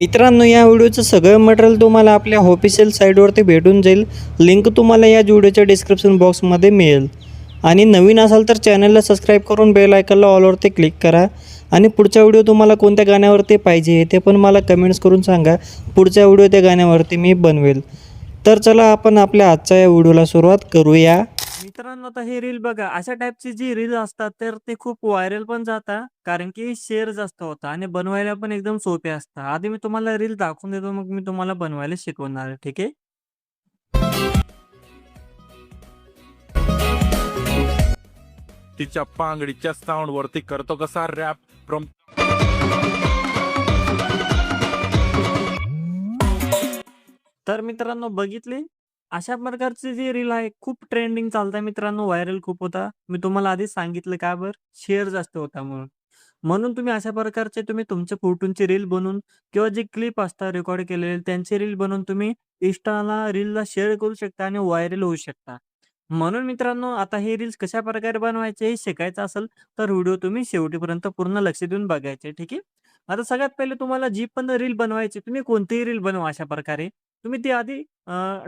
मित्रांनो, या व्हिडिओचं सगळं मटेरियल तुम्हाला आपल्या ऑफिशियल साईटवरती भेटून जाईल. लिंक तुम्हाला या व्हिडिओच्या डिस्क्रिप्शन बॉक्समध्ये मिळेल. आणि नवीन असाल तर चॅनलला सबस्क्राईब करून बेल आयकॉनला ऑलवरती क्लिक करा. आणि पुढचा व्हिडिओ तुम्हाला कोणत्या गाण्यावरती पाहिजे ते पण मला कमेंट्स करून सांगा. पुढचा व्हिडिओ त्या गाण्यावरती मी बनवेल. तर चला आपण आपल्या आजच्या या व्हिडिओला सुरुवात करूया. मित्रांनो, आता हे रील बघा, अशा टाईपची जी रील असतात तर ते खूप व्हायरल पण जातात, कारण की शेअर जास्त होता आणि बनवायला पण एकदम सोपे असतात. आधी मी तुम्हाला रील दाखवून देतो, मग मी तुम्हाला बनवायला शिकवणार आहे. ठीक आहे. तिच्या पांगडीच्या साऊंड वरती करतो कसा रॅप फ्रॉम तर मित्रांनो, बघितले, अशा प्रकारची जी रील आहे खूप ट्रेंडिंग चालतं मित्रांनो, व्हायरल खूप होता. मी तुम्हाला आधीच सांगितलं का बरं, शेअर जास्त होता म्हणून. म्हणून तुम्ही अशा प्रकारचे तुमच्या फोटोंची रील बनवून किंवा जे क्लिप असतात रेकॉर्ड केलेले त्यांची रील बनवून तुम्ही Instaला रीलला शेअर करू शकता आणि व्हायरल होऊ शकता. म्हणून मित्रांनो, आता हे रील्स कशाप्रकारे बनवायचे हे शिकायचं असेल तर व्हिडिओ तुम्ही शेवटीपर्यंत पूर्ण लक्ष देऊन बघायचे. ठीक आहे. आता सगळ्यात पहिले तुम्हाला जी पण रील बनवायची, तुम्ही कोणतीही रील बनवा अशा प्रकारे. तुम्ही ती आधी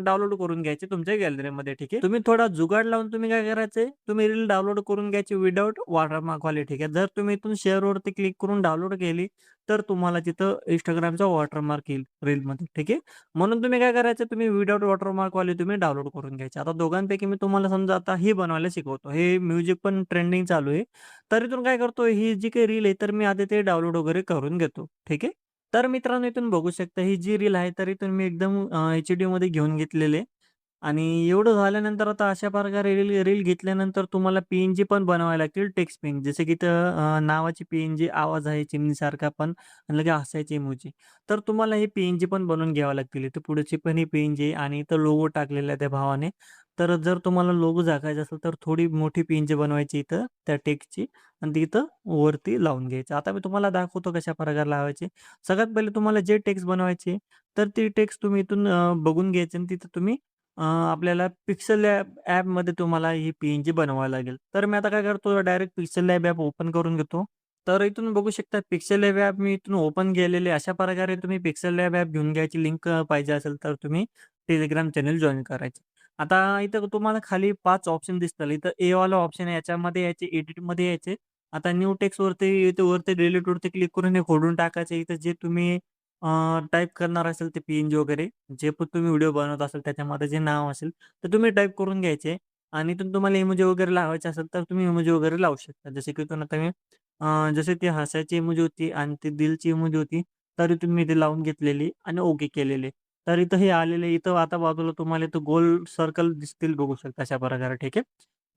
डाउनलोड करून घ्यायची तुमच्या गॅलरीमध्ये. ठीक आहे. तुम्ही थोडा जुगाड लावून तुम्ही काय करायचंय, तुम्ही रील डाउनलोड करून घ्यायची विदाऊट वॉटरमार्कवाली. ठीक आहे. जर तुम्ही इथून शेअरवरती क्लिक करून डाउनलोड केली, तर तुम्हाला तिथं Instagramचा वॉटरमार्क येईल रीलमध्ये. ठीक आहे. म्हणून तुम्ही काय करायचं, तुम्ही विदाऊट वॉटरमार्कवाली तुम्ही डाउनलोड करून घ्यायची. आता दोघांपैकी मी तुम्हाला समजा आता ही बनवायला शिकवतो. हे म्युझिक पण ट्रेंडिंग चालू आहे. तर इथून काय करतो, ही जी काही रील आहे, तर मी आधी ते डाउनलोड वगैरे करून घेतो. ठीक आहे. तर मित्रांनो, इथून बघू शकता ही जी रील आहे, तर इथून मी एकदम HD घेऊन घेतलेले आहे. आणि एवढं झाल्यानंतर आता अशा प्रकारे रील रील घेतल्यानंतर तुम्हाला PNG पण बनवावे लागतील, टेक्स्ट PNG. जसे की इथं नावाची PNG, आवाज आहे चिमणीसारखा पण आणि लगे हसायची इमोजी. तर तुम्हाला हे PNG पण बनवून घ्यावं लागतील. इथं पुढची पण ही PNG आणि इथं लोगो टाकलेला आहे त्या भावाने. तर जर तुम्हाला लोगो झाकायचा असेल तर थोडी मोठी PNG बनवायची इथं त्या टेक्स्टची आणि ती इथं वरती लावून घ्यायची. आता मी तुम्हाला दाखवतो कशा प्रकारे लावायचे. सगळ्यात पहिले तुम्हाला जे टेक्स्ट बनवायचे, तर ती टेक्स्ट तुम्ही इथून बघून घ्यायची आणि तिथं तुम्ही आपल्याला पिक्सेल ॲपमध्ये तुम्हाला ही PNG बनवावी लागेल. तर मी आता काय करतो, direct pixel lab app open करून घेतो. तर इथून बघू शकता पिक्सेल लॅब ॲप मी इथून ओपन केलेले. अशा प्रकारे तुम्ही पिक्सेल लॅब ॲप घेऊन घ्यायची. लिंक पाहिजे असेल तर तुम्ही Telegram चॅनल जॉइन करायचे. आता इथं तुम्हाला खाली 5 ऑप्शन दिसतील. इथं ए वाला ऑप्शन आहे, याच्यामध्ये यायचे, एडिटमध्ये यायचे. आता न्यू टेक्स्टवरती इथं वरती डिलीटवरती क्लिक करून हे खोडून टाकायचं. इथं जे तुम्ही टाइप करणार असेल ते PNG वगैरे, जे पण तुम्ही व्हिडिओ बनवत असाल त्याच्यामध्ये जे नाव असेल, तर तुम्ही टाइप करून घ्यायचे. आणि इथून तुम्हाला इमोजी वगैरे लावायचे असेल तर तुम्ही इमोजी वगैरे लावू शकता. जसे की इथून आता मी जसे ती हसायची इमोजी होती आणि ती दिलची इमोजी होती, तर इथून मी ते लावून घेतलेली आणि ओके केलेले. तर इथं हे आलेले, इथं आता बाजूला तुम्हाला इथं गोल सर्कल दिसतील, बघू शकता अशा प्रकारे. ठीक आहे.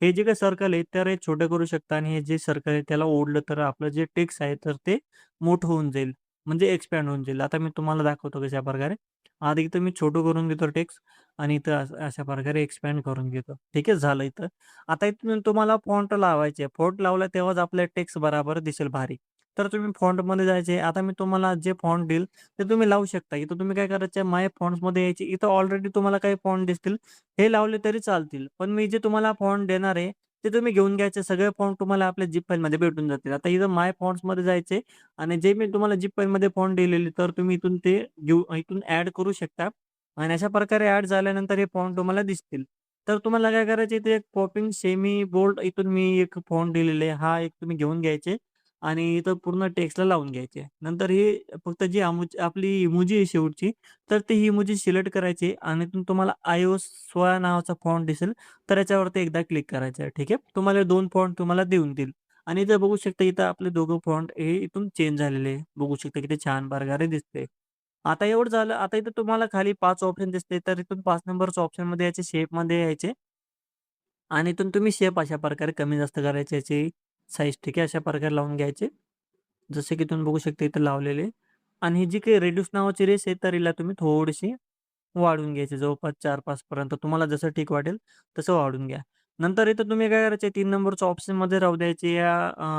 हे जे काही सर्कल आहे तर हे छोटे करू शकता आणि हे जे सर्कल आहे त्याला ओढलं तर आपलं जे टेक्स्ट आहे तर ते मोठं होऊन जाईल. म्हणजे एक्सपॅन्ड होऊन जाईल. आता मी तुम्हाला दाखवतो कशाप्रकारे. आधी इथं मी छोटं करून घेतो टेक्स्ट आणि इथं अशा प्रकारे एक्सपॅन्ड करून घेतो. ठीक आहे, झालं इथं. आता इथून तुम्हाला फॉन्ट लावायचे. फॉन्ट लावला तेव्हाच आपला टेक्स्ट बरोबर दिसेल भारी. तर तुम्ही फॉन्टमध्ये जायचे. आता मी तुम्हाला जे फॉन्ट देईल ते तुम्ही लावू शकता. इथं तुम्ही काय करायचं, माय फॉन्ट्समध्ये यायचे. इथं ऑलरेडी तुम्हाला काही फॉन्ट दिसतील. हे लावले तरी चालतील. पण मी जे तुम्हाला फॉन्ट देणार आहे, ते तुम्ही घेऊन घ्यायचे. सगळे फॉन्ट तुम्हाला आपल्या झिप फाईलमध्ये भेटून जातील. आता इथं माय फॉन्ट्समध्ये जायचे आणि जे मी तुम्हाला झिप फाईलमध्ये फॉन्ट दिलेले, तर तुम्ही इथून ते घेऊ इथून ॲड करू शकता आणि अशा प्रकारे ॲड झाल्यानंतर हे फॉन्ट तुम्हाला दिसतील. तर तुम्हाला काय करायचे, इथे एक पॉपिंग सेमी बोल्ड इथून मी एक फॉन्ट दिलेले आहे. हा एक तुम्ही घेऊन घ्यायचे आणि इथं पूर्ण टेक्स्टला लावून घ्यायचे. नंतर हे फक्त जी आपली इमोजी आहे शेवटची, तर ती ही इमोजी सिलेक्ट करायची आणि इथून तुम्हाला iOS 16 नावाचा फॉन्ट दिसेल, तर याच्यावरती एकदा क्लिक करायचं आहे. ठीक आहे. तुम्हाला 2 फॉन्ट तुम्हाला देऊन देईल. आणि इथं बघू शकता, इथं आपले दोघं फॉन्ट हे इथून चेंज झालेले आहे. बघू शकता किती छान प्रकारे दिसते. आता एवढं झालं. आता इथं तुम्हाला खाली 5 ऑप्शन दिसते. तर इथून 5 नंबरच्या ऑप्शनमध्ये यायचे, शेपमध्ये यायचे आणि इथून तुम्ही शेप अशा प्रकारे कमी जास्त करायचे, याची साईज. ठीक आहे. अशा प्रकारे लावून घ्यायचे. जसे की तुम्ही बघू शकता इथं लावलेले. आणि ही जी काही रेड्यूस नावाची रेस आहे, तर हिला तुम्ही थोडीशी वाढवून घ्यायची. जवळपास 4-5 पर्यंत तुम्हाला जसं ठीक वाटेल तसं वाढवून घ्या. नंतर इथं तुम्ही काय करायचे, 3 नंबरच्या ऑप्शनमध्ये राहू द्यायचे. या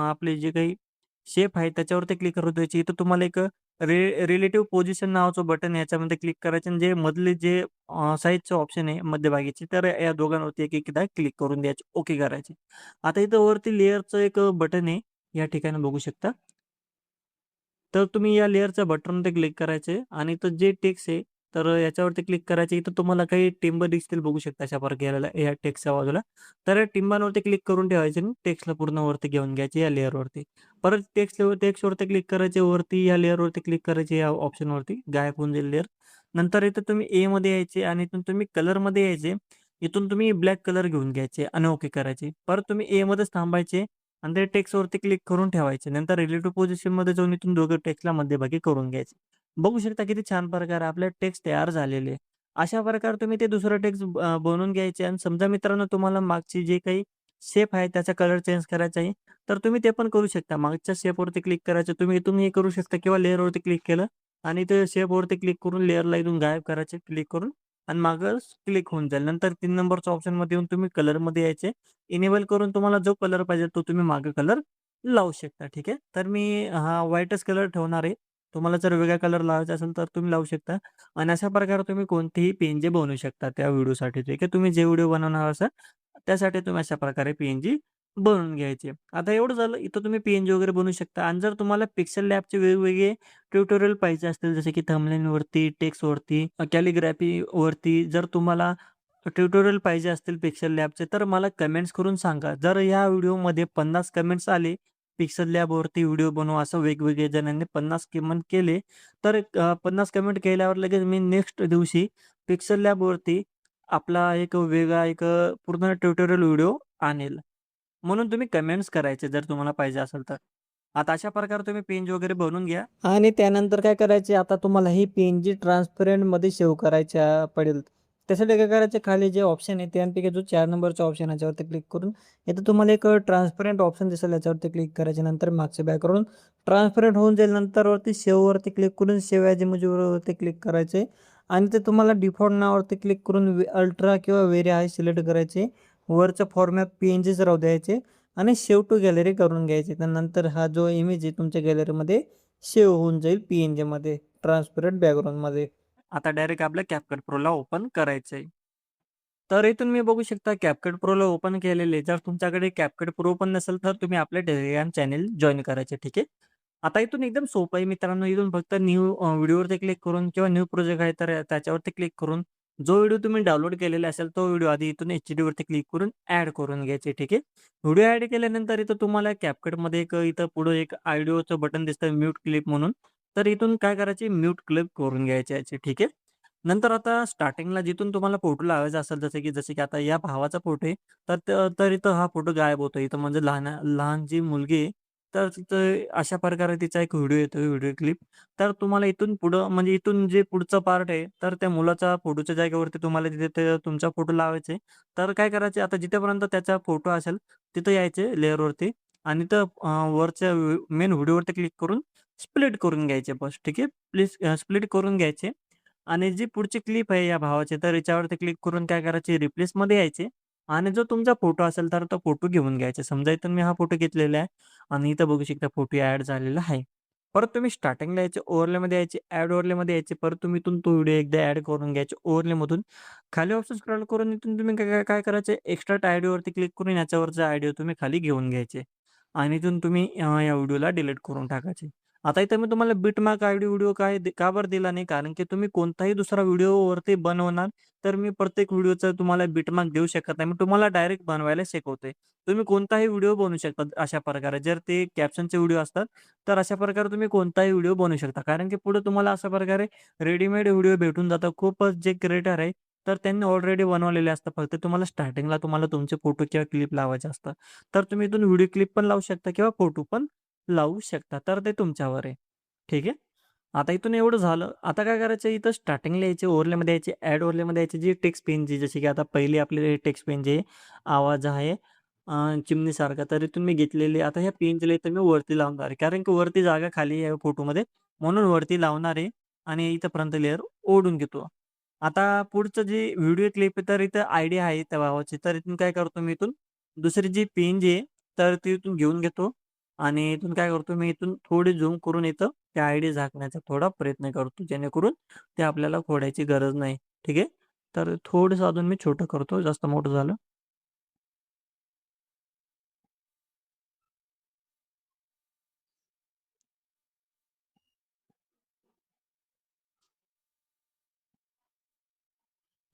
आपले जे काही शेप आहे त्याच्यावरती क्लिक करू द्यायची. इथं तुम्हाला एक रिलेटिव्ह पोझिशन नावाचं बटन आहे, याच्यामध्ये क्लिक करायचं आणि जे मधले जे साइजचं ऑप्शन आहे मध्यभागीचे, तर या दोघांवरती एक-एकदा क्लिक करून द्यायचे. ओके करायचे. आता इथं वरती लेयरचं एक बटन आहे. या ठिकाणी बघू शकता. तर तुम्ही या लेयरच्या बटनवरती क्लिक करायचे आणि इथं जे टेक्स्ट आहे, तर याच्यावरती क्लिक करायचे. इथं तुम्हाला काही टिंब दिसतील बघू शकता अशा प्रकारे या टेक्स्टच्या बाजूला. तर या टिंबांवरती क्लिक करून ठेवायचे आणि टेक्स्टला पूर्ण वरती घेऊन घ्यायचे या लेयरवरती. परत टेक्स्टवरती क्लिक करायचे, वरती या लेयरवरती क्लिक करायचे, या ऑप्शनवरती गायब होऊन जाईल लेयर. नंतर इथं तुम्ही एमध्ये यायचे आणि इथून तुम्ही कलरमध्ये यायचे. इथून तुम्ही ब्लॅक कलर घेऊन घ्यायचे आणि ओके करायचे. परत तुम्ही एमध्येच थांबायचे आणि ते टेक्स्टवरती क्लिक करून ठेवायचे. नंतर रिलेटिव्ह पोझिशनमध्ये जाऊन इथून दोघं टेक्स्टला मध्यभागी करून घ्यायचे. बघू शकता किती छान प्रकारे आपले टेक्स्ट तयार झालेले आहे. अशा प्रकारे तुम्ही ते दुसरं टेक्स्ट बनवून घ्यायचे आणि समजा मित्रांनो तुम्हाला मागची जे काही शेप आहे त्याचा कलर चेंज करायचा आहे, तर तुम्ही ते पण करू शकता. मागच्या शेपवरती क्लिक करायचं. तुम्ही इथून हे करू शकता किंवा लेयरवरती क्लिक केलं आणि ते शेपवरती क्लिक करून लेयरला इथून गायब करायचे क्लिक करून आणि मागं क्लिक होऊन जाईल. नंतर 3 नंबरच्या ऑप्शनमध्ये येऊन तुम्ही कलरमध्ये यायचे. इनेबल करून तुम्हाला जो कलर पाहिजे तो तुम्ही मागे कलर लावू शकता. ठीक आहे. तर मी हा व्हाईटच कलर ठेवणार आहे. तुम्हाला जर वेगळा कलर लावायचा असेल तर तुम्ही लावू शकता आणि अशा प्रकारे तुम्ही कोणतेही पी बनवू शकता त्या व्हिडिओसाठी. ठीक आहे. तुम्ही जे व्हिडिओ बनवणार असाल त्यासाठी तुम्ही अशा प्रकारे पी बनवून घ्यायचे. आता एवढं झालं. इथं तुम्ही पी वगैरे बनवू शकता आणि जर तुम्हाला पिक्सेल लॅबचे वेगवेगळे ट्युटोरियल पाहिजे असतील जसे की थंबनेलवरती, टेक्स्टवरती, कॅलिग्राफीवरती जर तुम्हाला ट्युटोरियल पाहिजे असतील पिक्सेल लॅबचे, तर मला कमेंट्स करून सांगा. जर ह्या व्हिडिओमध्ये 50 कमेंट्स आले, पिक्सेल लॅबवरती व्हिडिओ बनवू असं वेगवेगळ्या जणांनी 50 कमेंट केले, तर 50 कमेंट केल्यावर लगेच मी नेक्स्ट दिवशी पिक्सेल लॅबवरती आपला एक वेगळा पूर्ण ट्युटोरियल व्हिडिओ आणेल. म्हणून तुम्ही कमेंट्स करायचे जर तुम्हाला पाहिजे असेल तर. आता अशा प्रकारे तुम्ही पेज वगैरे बनवून घ्या आणि त्यानंतर काय करायचे आता तुम्हाला ही पी-एन-जी ट्रान्सपरंटमध्ये सेव्ह करायच्या पडेल. त्यासाठी काय करायचं खाली जे ऑप्शन आहे त्यापैकी जो 4 नंबरचा ऑप्शन आहे याच्यावरती क्लिक करून इथं तुम्हाला एक ट्रान्सपरंट ऑप्शन दिसेल याच्यावरती क्लिक करायचे. नंतर मागचं बॅकग्राऊंड ट्रान्सपरंट होऊन जाईल. नंतर वरती सेव्हवरती क्लिक करून सेव्ह ॲज इमेजवरती क्लिक करायचे आणि ते तुम्हाला डिफॉल्ट नावावरती क्लिक करून अल्ट्रा किंवा व्हेरी हाय सिलेक्ट करायचे. वरचं फॉर्मॅट पी-एन-जीच राहू द्यायचे आणि सेव्ह टू गॅलरी करून घ्यायचे. त्यानंतर हा जो इमेज आहे तुमच्या गॅलरीमध्ये सेव्ह होऊन जाईल पी-एन-जीमध्ये ट्रान्सपरंट बॅकग्राऊंडमध्ये. आता डायरेक्ट आपल्या CapCut Proला ओपन करायचं आहे. तर इथून मी बघू शकता CapCut Proला ओपन केलेले. जर तुमच्याकडे CapCut Pro पण नसेल तर तुम्ही आपलं Telegram चॅनल जॉइन करायचे. ठीक आहे. आता इथून एकदम सोपं आहे मित्रांनो. इथून फक्त न्यू व्हिडिओवरती क्लिक करून किंवा न्यू प्रोजेक्ट आहे तर त्याच्यावरती क्लिक करून जो व्हिडिओ तुम्ही डाउनलोड केलेला असेल तो व्हिडिओ आधी इथून एचडीवरती क्लिक करून ॲड करून घ्यायचे. ठीक आहे. व्हिडिओ ॲड केल्यानंतर इथं तुम्हाला CapCutमध्ये इथं पुढं एक ऑडिओचं बटन दिसतं म्यूट क्लिप म्हणून. तर इथून काय करायचे म्यूट क्लिप करून घ्यायचे याचे. ठीक आहे. नंतर आता स्टार्टिंगला जिथून तुम्हाला फोटो लावायचा असेल जसे की आता या भावाचा फोटो आहे, तर इथं हा फोटो गायब होतो. इथं म्हणजे लहान लहान जी मुलगी आहे, तर तिथं अशा प्रकारे तिचा एक व्हिडिओ येतो, व्हिडिओ क्लिप. तर तुम्हाला इथून पुढं म्हणजे इथून जे पुढचा पार्ट आहे, तर त्या मुलाच्या फोटोच्या जागेवरती तुम्हाला तिथे ते तुमचा फोटो लावायचा आहे. तर काय करायचे आता जिथेपर्यंत त्याचा फोटो असेल, तिथं यायचे लेयरवरती आणि तर वरच्या मेन व्हिडिओवरती क्लिक करून स्प्लिट करून घ्यायचे बस. ठीक आहे. प्लीज स्प्लिट करून घ्यायचे. आणि जी पुढची क्लिप आहे या भावाची, तर याच्यावरती क्लिक करून काय करायचे रिप्लेसमध्ये यायचे आणि जो तुमचा फोटो असेल, तर तो फोटो घेऊन घ्यायचा. समजा इथून मी हा फोटो घेतलेला आहे आणि इथं बघू शकता फोटो ॲड झालेला आहे. परत तुम्ही स्टार्टिंगला यायचे, ओव्हरलेमध्ये यायचे, ॲड ओव्हरलेमध्ये यायचे. परत तुम्ही इथून तो व्हिडिओ एकदा ॲड करून घ्यायचे ओव्हरलेमधून. खाली ऑप्शन स्क्रॉल करून इथून तुम्ही काय काय काय करायचे एक्स्ट्राक्ट ऑडिओवरती क्लिक करून याच्यावरचा ऑडिओ तुम्ही खाली घेऊन घ्यायचे आणि इथून तुम्ही या व्हिडिओला डिलीट करून टाकायचे. आता इथं मी तुम्हाला बिटमार्क आयडी व्हिडिओ का बरं दिला नाही? कारण की तुम्ही कोणताही दुसरा व्हिडिओवरती बनवणार, तर मी प्रत्येक व्हिडिओचा तुम्हाला बिटमार्क देऊ शकत नाही. मी तुम्हाला डायरेक्ट बनवायला शिकवतोय. तुम्ही कोणताही व्हिडिओ बनवू शकता अशा प्रकारे. जर ते कॅप्शनचे व्हिडिओ असतात, तर अशा प्रकारे तुम्ही कोणताही व्हिडिओ बनवू शकता. कारण की पुढे तुम्हाला अशा प्रकारे रेडीमेड व्हिडिओ भेटून जातात. खूपच जे क्रिएटर आहे, तर त्यांनी ऑलरेडी बनवलेले असतात. फक्त तुम्हाला स्टार्टिंगला तुमचे फोटो किंवा क्लिप लावायचे असतात. तर तुम्ही इथून व्हिडिओ क्लिप पण लावू शकता किंवा फोटो पण लावू शकता. तर ते तुमच्यावर आहे. ठीक आहे. आता इथून एवढं झालं. आता काय करायचं इथं स्टार्टिंगला यायचे, ओव्हरलेमध्ये यायचे, ॲड ओव्हरलेमध्ये यायचे. जी टेक्स्ट पेनची जशी की आता पहिली आपली टेक्स्ट पेन जे आवाज आहे चिमणीसारखा. तर इथून मी घेतलेली. आता ह्या पेनला इथं मी वरती लावणार आहे. कारण की वरती जागा खाली आहे फोटोमध्ये म्हणून वरती लावणार आहे आणि इथपर्यंत लेयर ओढून घेतो. आता पुढचं जे व्हिडिओ क्लिप आहे तर इथं आयडिया आहे त्या भावाची. तर इथून काय करतो मी इथून दुसरी जी पेन जी आहे, तर ती इथून घेऊन घेतो आणि इथून काय करतो मी इथून थोडी झूम करून इथं त्या आयडी झाकण्याचा थोडा प्रयत्न करतो. जेणेकरून ते आपल्याला खोडायची गरज नाही. ठीक आहे. तर थोडंसं अजून मी छोटं करतो. जास्त मोठं झालं.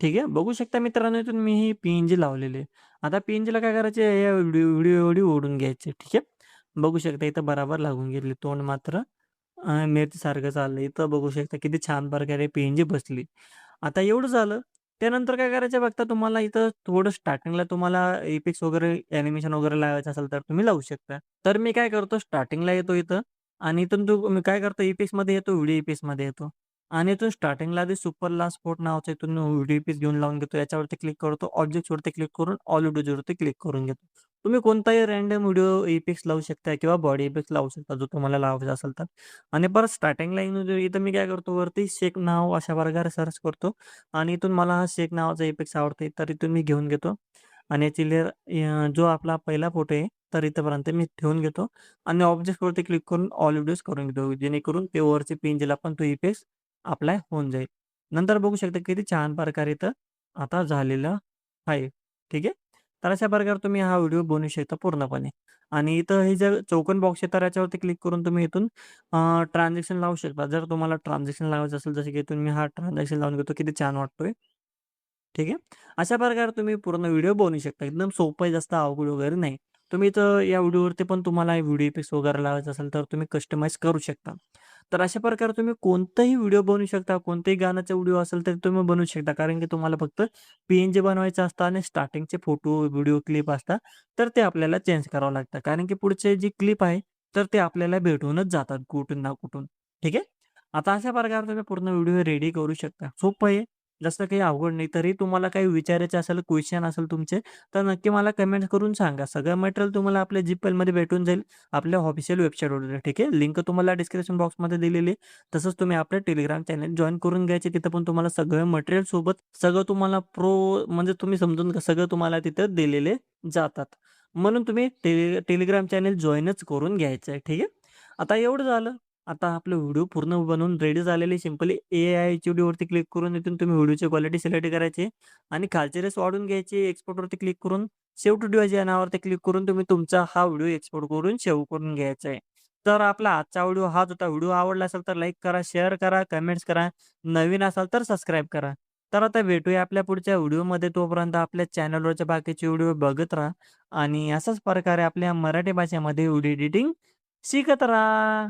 ठीक आहे. बघू शकता मित्रांनो इथून मी ही पी-एन-जी लावलेली आहे. आता पी-एन-जीला काय करायचे या व्हिडिओ व्हिडिओ एवढी ओढून घ्यायचे. ठीक आहे. बघू शकता इथं बरोबर लागून गेली. तोंड मात्र मिरचीसारखं चाललंय. इथं बघू शकता किती छान प्रकारे पी-एन-जी बसली. आता एवढं झालं. त्यानंतर काय करायचं बघता तुम्हाला इथं थोडं स्टार्टिंगला तुम्हाला इफेक्ट्स वगैरे एनिमेशन वगैरे लावायचं असेल तर तुम्ही लावू शकता. तर मी काय करतो स्टार्टिंगला येतो इथं आणि इथून मी काय करतो इफेक्ट्समध्ये येतो, व्हिडिओ इफेक्ट्समध्ये येतो आणि इथून स्टार्टिंगला आधी सुपर लास्ट स्पोर्ट नावाचं इथून व्हिडिओ इफेक्ट्स घेऊन लावून घेतो. याच्यावरती क्लिक करतो. ऑब्जेक्ट्सवरती क्लिक करून ऑल व्हिडिओजवरती क्लिक करून घेतो. तुम्ही कोणताही रँडम व्हिडिओ इफेक्ट्स लावू शकता किंवा बॉडी इफेक्ट्स लावू शकता जो तुम्हाला लावायचा असेल तर. आणि परत स्टार्टिंगला येऊन इथं मी काय करतो वरती शेक नाव अशा प्रकारे सर्च करतो आणि इथून मला हा शेक नावाचा इफेक्ट्स आवडते तर इथून मी घेऊन घेतो आणि याची लेयर जो आपला पहिला फोटो आहे तर इथपर्यंत मी ठेवून घेतो आणि ऑब्जेक्टवरती क्लिक करून ऑल व्हिडिओज करून घेतो जेणेकरून ते वरचे पेंजला पण तो इफेक्ट्स अप्लाय होऊन जाईल. नंतर बघू शकता किती छान प्रकारे इथं आता झालेलं आहे. ठीक आहे. तर अशा प्रकारे तुम्ही हा व्हिडिओ बनवू शकता पूर्णपणे आणि इथं हे जर चौकोन बॉक्स आहे तर याच्यावरती क्लिक करून तुम्ही इथून ट्रान्झॅक्शन लावू शकता. जर तुम्हाला ट्रान्झॅक्शन लावायचं असेल जसं की इथून मी हा ट्रान्झॅक्शन लावून घेतो. किती छान वाटतोय. ठीक आहे. अशा प्रकारे तुम्ही पूर्ण व्हिडिओ बनवू शकता. एकदम सोपं आहे, जास्त अवघड वगैरे नाही. तुम्ही इथं या व्हिडिओवरती पण तुम्हाला व्हिडिओ इफेक्ट्स वगैरे लावायचं असेल तर तुम्ही कस्टमाइज करू शकता. तर अशा प्रकारे तुम्ही कोणताही व्हिडिओ बनवू शकता. कोणत्याही गाण्याचा व्हिडिओ असेल तर तुम्ही बनवू शकता. कारण की तुम्हाला फक्त पी-एन-जी बनवायचं असतं आणि स्टार्टिंगचे फोटो, व्हिडिओ क्लिप असतात. तर ते आपल्याला चेंज करावं लागतं. कारण की पुढचे जी क्लिप आहे तर ते आपल्याला भेटूनच जातात कुठून ना कुठून. ठीक आहे. आता अशा प्रकारे तुम्ही पूर्ण व्हिडिओ रेडी करू शकता. सोपं आहे. जास्त काही अवघड नाही. तरी तुम्हाला काही विचारायचे असेल, क्वेशन असेल तुमचे, तर नक्की मला कमेंट करून सांगा. सगळं मटेरियल तुम्हाला आपल्या जीमेलमध्ये भेटून जाईल, आपल्या ऑफिशियल वेबसाईटवर. ठीक आहे. लिंक तुम्हाला डिस्क्रिप्शन बॉक्समध्ये दिलेली आहे. तसंच तुम्ही आपलं टेलिग्राम चॅनल जॉइन करून घ्यायचे. तिथं पण तुम्हाला सगळं मटेरियल सोबत सगळं तुम्हाला म्हणजे तुम्ही समजून सगळं तुम्हाला तिथं दिलेले जातात. म्हणून तुम्ही टेलिग्राम चॅनल जॉइनच करून घ्यायचं आहे. ठीक आहे. आता एवढं झालं. आता आपलं व्हिडिओ पूर्ण बनवून रेडी झालेली सिंपली एआय एच-डी-वरती क्लिक करून इथून तुम्ही व्हिडिओची क्वालिटी सिलेक्ट करायची आणि खालचे रेस वाढवून घ्यायची. एक्सपोर्टवरती क्लिक करून सेव्ह टू डिव्हाइस या नावावरती क्लिक करून तुम्ही तुमचा हा व्हिडिओ एक्सपोर्ट करून सेव्ह करून घ्यायचा आहे. तर आपला आजचा व्हिडिओ हाच होता. व्हिडिओ आवडला असेल तर लाईक करा, शेअर करा, कमेंट्स करा. नवीन असाल तर सबस्क्राईब करा. तर आता भेटूया आपल्या पुढच्या व्हिडिओमध्ये. तोपर्यंत आपल्या चॅनलवरच्या बाकीचे व्हिडिओ बघत राहा आणि अशाच प्रकारे आपल्या मराठी भाषेमध्ये व्हिडिओ एडिटिंग शिकत राहा.